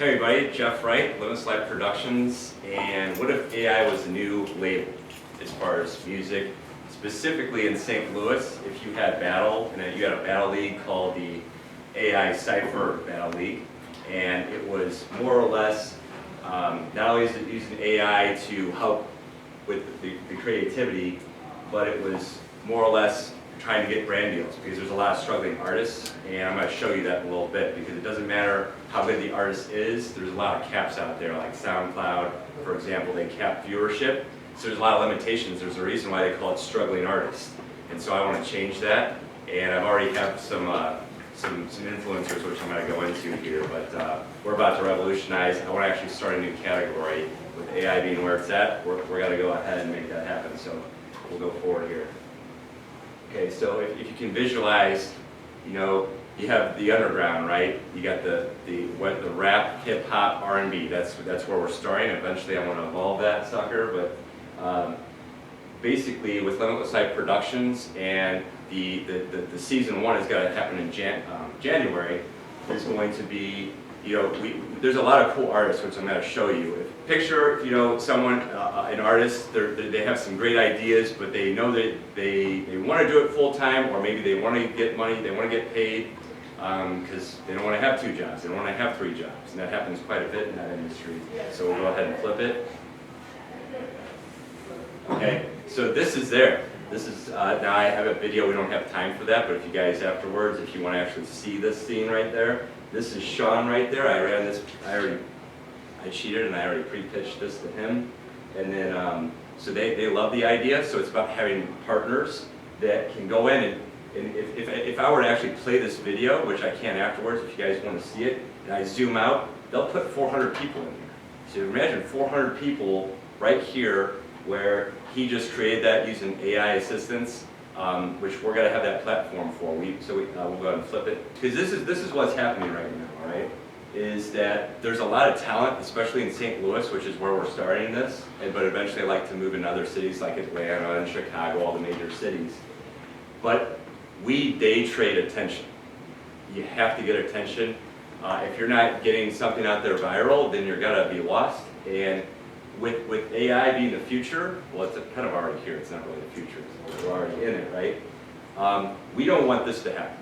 Hey everybody, Jeff Wright, Limitless Life Productions, and what if AI was a new label as far as music? Specifically in St. Louis, if you had battle, and you had a battle league called the AI Cypher Battle League, and it was more or less, not only is it using AI to help with the creativity, but it was more or less trying to get brand deals, because there's a lot of struggling artists, and I'm going to show you that in a little bit, because it doesn't matter how good the artist is, there's a lot of caps out there, like SoundCloud, for example, they cap viewership, so there's a lot of limitations. There's a reason why they call it struggling artist, and so I want to change that, and I've already have some influencers which I'm going to go into here, but we're about to revolutionize. I want to actually start a new category with AI being where it's at. We're going to go ahead and make that happen, so we'll go forward here. Okay, so if you can visualize, you know, you have the underground, right? You got the rap, hip hop, R&B. That's where we're starting. Eventually, I want to evolve that sucker. But basically, with Limitless Life Productions and the season 1 is going to happen in January. There's going to be, you know, there's a lot of cool artists which I'm going to show you. Picture, you know, someone, an artist, they have some great ideas, but they know that they want to do it full time, or maybe they want to get money, they want to get paid, because they don't want to have 2 jobs, they don't want to have 3 jobs, and that happens quite a bit in that industry. So we'll go ahead and flip it. Okay, so this is there. This is, now I have a video, we don't have time for that, but if you guys afterwards, if you want to actually see this scene right there, this is Sean right there. I ran this, I cheated and I already pre-pitched this to him. And then, so they love the idea, so it's about having partners that can go in and if I were to actually play this video, which I can afterwards if you guys want to see it, and I zoom out, they'll put 400 people in here. So imagine 400 people right here where he just created that using AI assistance, which we're going to have that platform for. We'll go ahead and flip it. Because this is what's happening right now, right? Is that there's a lot of talent, especially in St. Louis, which is where we're starting this, but eventually I'd like to move in other cities like Atlanta and Chicago, all the major cities. But we day trade attention. You have to get attention. If you're not getting something out there viral, then you're going to be lost. And with AI being the future, well, it's kind of already here. It's not really the future. We're already in it, right? We don't want this to happen.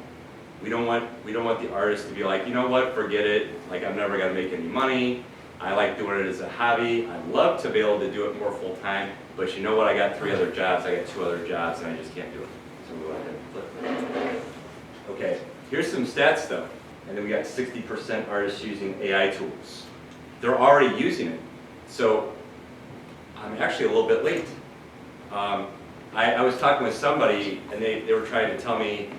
We don't want the artist to be like, you know what, forget it. Like, I'm never going to make any money. I like doing it as a hobby. I'd love to be able to do it more full time, but you know what? I got 3 other jobs. I got 2 other jobs, and I just can't do it. So we'll go ahead and flip it. Okay, here's some stats though. And then we got 60% artists using AI tools. They're already using it. So I'm actually a little bit late. I was talking with somebody, and they were trying to tell me,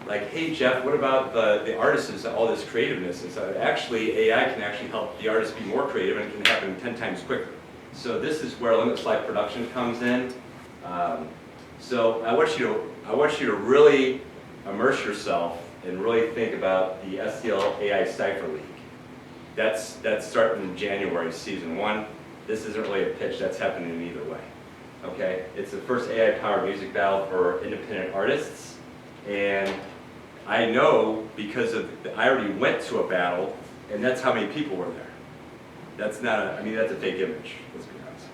like, hey Jeff, what about the artists, all this creativeness? And so actually, AI can actually help the artists be more creative, and it can happen 10 times quicker. So this is where Limitless Life Production comes in. So I want you to really immerse yourself and really think about the STL AI Cypher League. That's starting in January, season 1. This isn't really a pitch, that's happening either way. Okay, it's the first AI-powered music battle for independent artists, and I know because I already went to a battle, and that's how many people were there. That's not I mean, that's a fake image, let's be honest.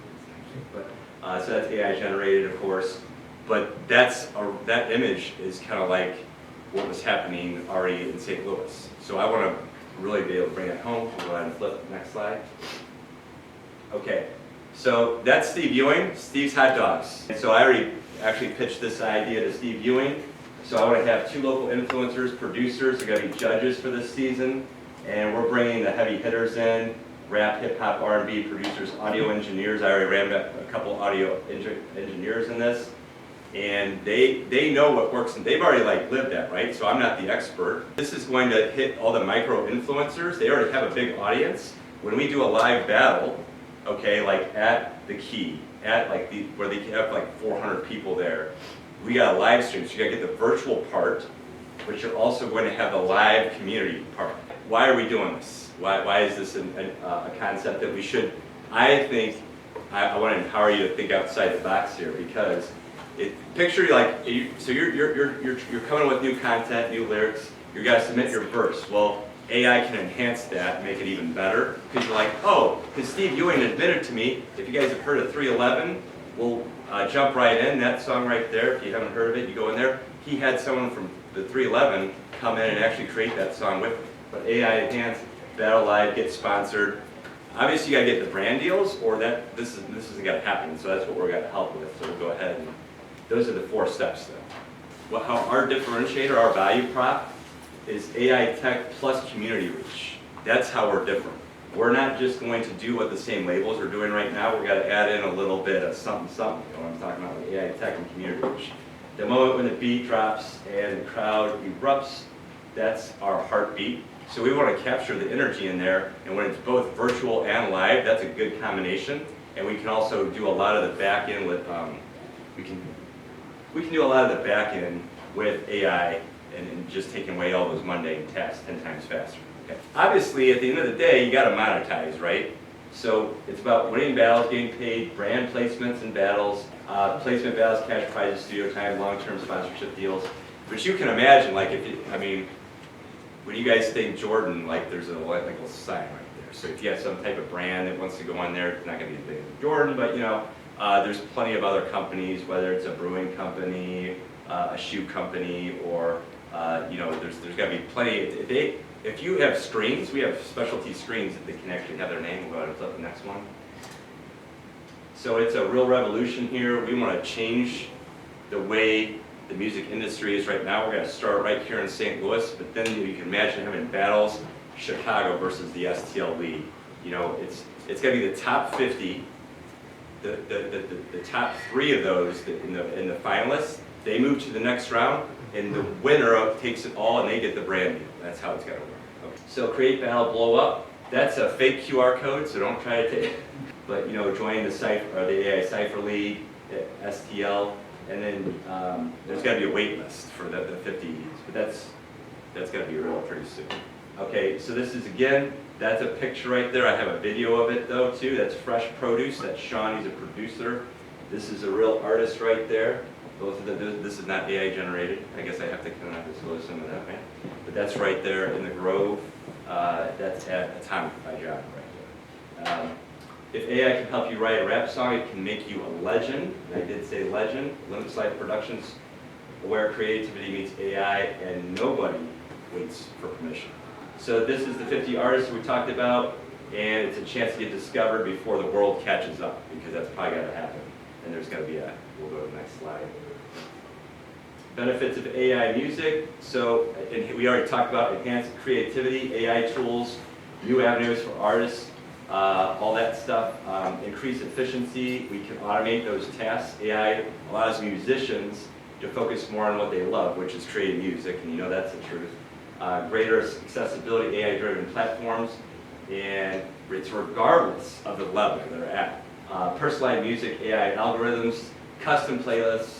But, so that's AI generated, of course, but that image is kind of like what was happening already in St. Louis. So I want to really be able to bring it home. We'll go ahead and flip the next slide. Okay, so that's Steve Ewing, Steve's Hot Dogs. And so I already actually pitched this idea to Steve Ewing. So I want to have 2 local influencers, producers, they're going to be judges for this season. And we're bringing the heavy hitters in, rap, hip hop, R&B producers, audio engineers. I already ran a couple audio engineers in this. And they know what works, and they've already lived that, right? So I'm not the expert. This is going to hit all the micro influencers. They already have a big audience. When we do a live battle, okay, like at the Key, at where they have 400 people there, we got a live stream, so you gotta get the virtual part, but you're also going to have the live community part. Why are we doing this? Why is this a concept that we should? I think I want to empower you to think outside the box here, because picture so you're coming with new content, new lyrics. You got to submit your verse. Well, AI can enhance that, make it even better. Because you're like, oh, because Steve Ewing admitted to me, if you guys have heard of 311, we'll jump right in, that song right there. If you haven't heard of it, you go in there. He had someone from the 311 come in and actually create that song with him. But AI enhanced, Battle Live, get sponsored. Obviously, you gotta get the brand deals, or this isn't gonna happen. So that's what we're gonna help with. So we'll go ahead and those are the 4 steps, though. How our differentiator, our value prop, is AI tech plus community reach. That's how we're different. We're not just going to do what the same labels are doing right now. We're gonna add in a little bit of something, something. You know what I'm talking about with AI tech and community reach. The moment when the beat drops and the crowd erupts, that's our heartbeat. So we want to capture the energy in there, and when it's both virtual and live, that's a good combination. And we can also do a lot of the back end with we can do a lot of the back end with AI and just taking away all those mundane tasks 10 times faster. Okay. Obviously, at the end of the day, you got to monetize, right? So it's about winning battles, getting paid, brand placements in battles, placement battles, cash prizes, studio time, long-term sponsorship deals. But you can imagine, like, when you guys think Jordan, like, there's a little sign right there. So if you have some type of brand that wants to go on there, it's not going to be as big as Jordan, but you know, there's plenty of other companies, whether it's a brewing company, a shoe company, or you know, there's got to be plenty. If you have screens, we have specialty screens that they can actually have their name. We'll go ahead and flip the next one. So it's a real revolution here. We want to change the way the music industry is right now. We're going to start right here in St. Louis, but then you can imagine having battles, Chicago versus the STL league. You know, it's going to be the top 50. The top 3 of those in the finalists, they move to the next round, and the winner takes it all, and they get the brand deal. That's how it's got to work. Okay. So create, battle, blow up. That's a fake QR code, so don't try to take it. But you know, join the AI Cypher League, STL, and then there's got to be a wait list for the 50. But that's got to be real pretty soon. Okay, so this is again. That's a picture right there. I have a video of it though too. That's Fresh Produce. That's Sean. He's a producer. This is a real artist right there. Both of them. This is not AI generated. I guess I have to kind of disclose some of that, right? But that's right there in the Grove. That's at Atomic by John right there. If AI can help you write a rap song, it can make you a legend. And I did say legend. Limitless Life Productions, where creativity meets AI, and nobody waits for permission. So this is the 50 artists we talked about, and it's a chance to get discovered before the world catches up, because that's probably got to happen. And there's got to be we'll go to the next slide. Benefits of AI music. So we already talked about enhanced creativity, AI tools, new avenues for artists, all that stuff. Increase efficiency. We can automate those tasks. AI allows musicians to focus more on what they love, which is creating music, and you know that's the truth. Greater accessibility, AI-driven platforms, and it's regardless of the level they're at. Personalized music, AI algorithms, custom playlists,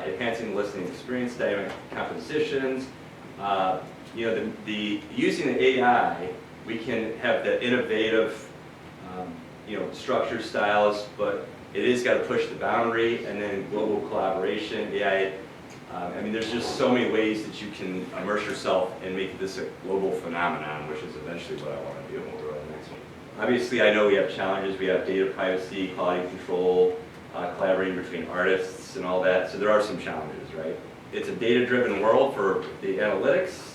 enhancing the listening experience, dynamic compositions. You know, using the AI, we can have the innovative, you know, structure styles, but it is got to push the boundary, and then global collaboration, AI. I mean, there's just so many ways that you can immerse yourself and make this a global phenomenon, which is eventually what I want to do. We'll go to the next one. Obviously, I know we have challenges. We have data privacy, quality control, collaborating between artists and all that. So there are some challenges, right? It's a data-driven world for the analytics,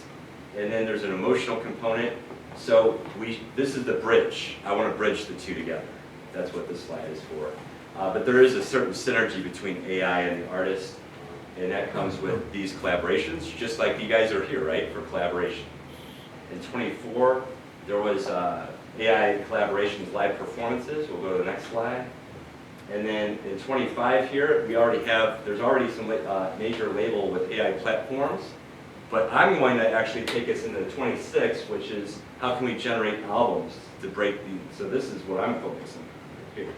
and then there's an emotional component. So this is the bridge. I want to bridge the two together. That's what this slide is for. But there is a certain synergy between AI and the artist. And that comes with these collaborations, just like you guys are here, right, for collaboration. In 24, there was AI collaborations, live performances. We'll go to the next slide. And then in 25 here, there's already some major label with AI platforms. But I'm going to actually take us into 26, which is how can we generate albums to break these. So this is what I'm focusing on here.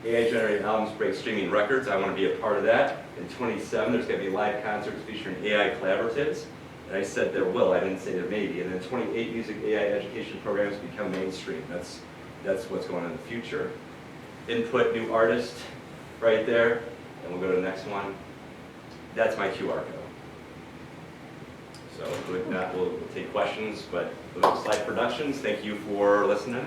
AI-generated albums break streaming records. I want to be a part of that. In 27, there's going to be live concerts featuring AI collaboratives. And I said there will. I didn't say there may be. And then 28, music AI education programs become mainstream. That's what's going on in the future. Input new artist right there. And we'll go to the next one. That's my QR code. So with that, we'll take questions, but Limitless Life Productions, thank you for listening.